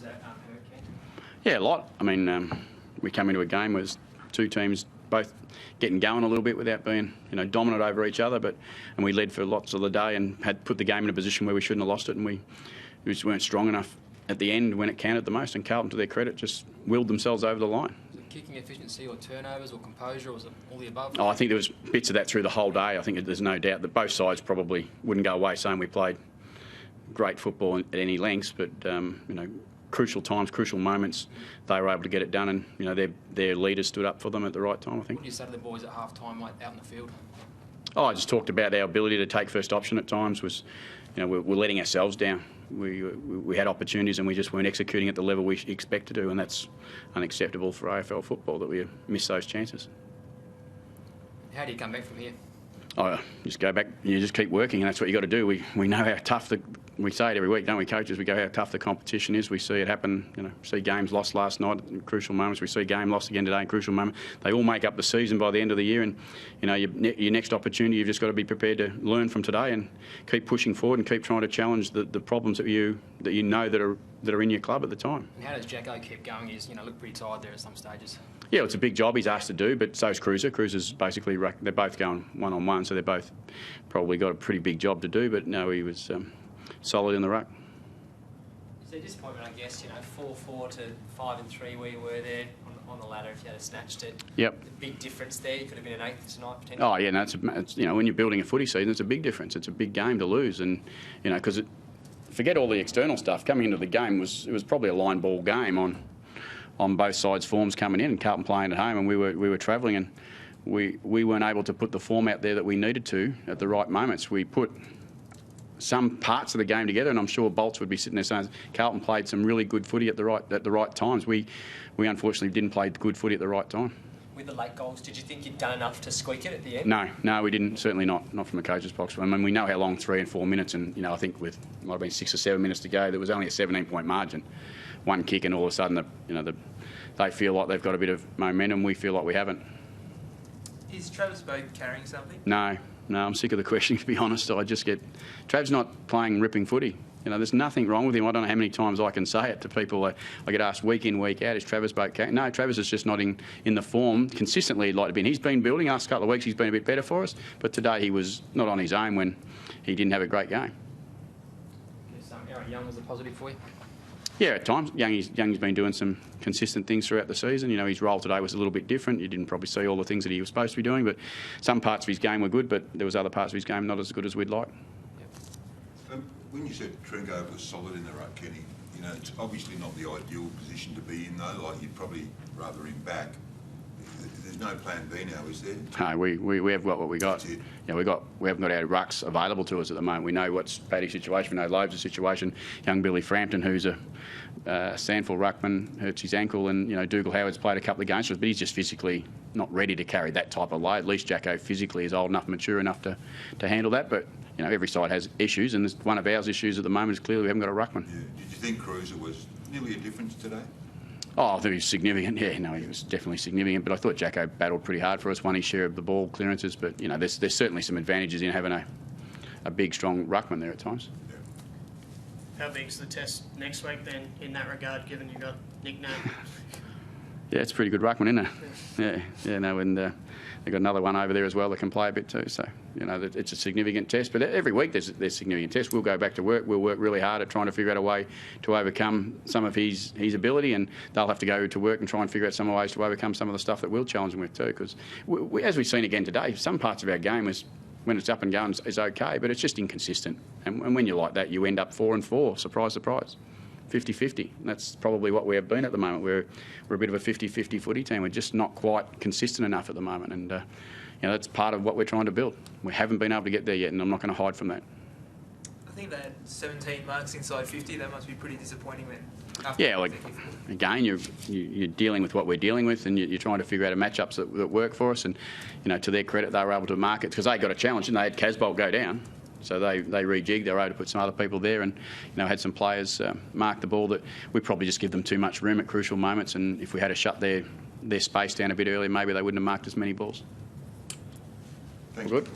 that hurt, Ken? Yeah, a lot. I mean, we come into a game where there's two teams both getting going a little bit without being, dominant over each other, and we led for lots of the day and had put the game in a position where we shouldn't have lost it, and we just weren't strong enough at the end when it counted the most. And Carlton, to their credit, just willed themselves over the line. Was it kicking efficiency or turnovers or composure, or was it all the above? I think there was bits of that through the whole day. I think there's no doubt that both sides probably wouldn't go away saying we played great football at any lengths, but crucial times, crucial moments, they were able to get it done, and their leaders stood up for them at the right time, I think. What did you say to the boys at half time, out in the field? I just talked about our ability to take first option at times. We're letting ourselves down. We had opportunities and we just weren't executing at the level we expect to do, and that's unacceptable for AFL football that we miss those chances. How do you come back from here? Just go back. You just keep working, and that's what you got to do. We know how tough we say it every week, don't we, coaches? We go how tough the competition is. We see it happen. See games lost last night in crucial moments. We see game lost again today in crucial moments. They all make up the season by the end of the year, and your next opportunity, you've just got to be prepared to learn from today and keep pushing forward and keep trying to challenge the problems that you know that are in your club at the time. And how does Jacko keep going? He's looked pretty tired there at some stages. Yeah, it's a big job he's asked to do, but so's Cruiser. Cruiser's basically, they're both going one-on-one, so they're both probably got a pretty big job to do, but no, he was solid in the ruck. Is there disappointment, I guess, 4-4 to 5-3 where you were there on the ladder if you had snatched it? Yep. The big difference there, you could have been an eighth tonight potentially. Oh, yeah, no, it's when you're building a footy season, it's a big difference. It's a big game to lose, and, because forget all the external stuff. Coming into the game, it was probably a line ball game on both sides' forms coming in, and Carlton playing at home, and we were travelling, and we weren't able to put the form out there that we needed to at the right moments. We put some parts of the game together, and I'm sure Bolts would be sitting there saying Carlton played some really good footy at the right times. We unfortunately didn't play good footy at the right time. With the late goals, did you think you'd done enough to squeak it at the end? No, we didn't. Certainly not from the coach's box. I mean, we know how long 3 and 4 minutes, and I think with might have been 6 or 7 minutes to go, there was only a 17-point margin. One kick, and all of a sudden, they feel like they've got a bit of momentum. We feel like we haven't. Is Travis Boak carrying something? No, I'm sick of the question, to be honest. Trav's not playing ripping footy. There's nothing wrong with him. I don't know how many times I can say it to people. I get asked week in, week out, is Travis Boak carrying? No, Travis is just not in the form consistently he'd like to be in. He's been building. Last couple of weeks he's been a bit better for us, but today he was not on his own when he didn't have a great game. Aaron Young was a positive for you? Yeah, at times. Youngie's been doing some consistent things throughout the season. His role today was a little bit different. You didn't probably see all the things that he was supposed to be doing, but some parts of his game were good, but there was other parts of his game not as good as we'd like. When you said Trengo was solid in the ruck, Kenny, it's obviously not the ideal position to be in, though. Like, you'd probably rather him back. There's no plan B now, is there? No, we have got what we got. That's it. Yeah, we haven't got our rucks available to us at the moment. We know what's Paddy's situation. We know Loeb's situation. Young Billy Frampton, who's a Sandford ruckman, hurts his ankle, and Dougal Howard's played a couple of games for us, but he's just physically not ready to carry that type of load. At least Jacko physically is old enough, mature enough to handle that. But every side has issues, and one of our issues at the moment is clearly we haven't got a ruckman. Yeah. Did you think Cruiser was nearly a difference today? Oh, I think he was significant. Yeah, no, he was definitely significant. But I thought Jacko battled pretty hard for us, won his share of the ball clearances. But there's certainly some advantages in having a big, strong ruckman there at times. How big's the test next week then, in that regard, given you got nickname? Yeah, it's a pretty good ruckman, isn't it? Yeah, no, and they've got another one over there as well that can play a bit too. So, it's a significant test. But every week there's significant tests. We'll go back to work. We'll work really hard at trying to figure out a way to overcome some of his ability, and they'll have to go to work and try and figure out some ways to overcome some of the stuff that we'll challenge them with too. Because as we've seen again today, some parts of our game when it's up and going is okay, but it's just inconsistent. And when you're like that, you end up 4 and 4. Surprise, surprise. 50-50. That's probably what we have been at the moment. We're a bit of a 50-50 footy team. We're just not quite consistent enough at the moment, and that's part of what we're trying to build. We haven't been able to get there yet, and I'm not going to hide from that. I think they had 17 marks inside 50. That must be pretty disappointing then. Yeah, again, you're dealing with what we're dealing with, and you're trying to figure out matchups that work for us. And to their credit, they were able to mark it because they got a challenge, and they had Casbolt go down. So they rejigged. They were able to put some other people there, and had some players mark the ball that we probably just give them too much room at crucial moments. And if we had to shut their space down a bit earlier, maybe they wouldn't have marked as many balls. Thanks. All good.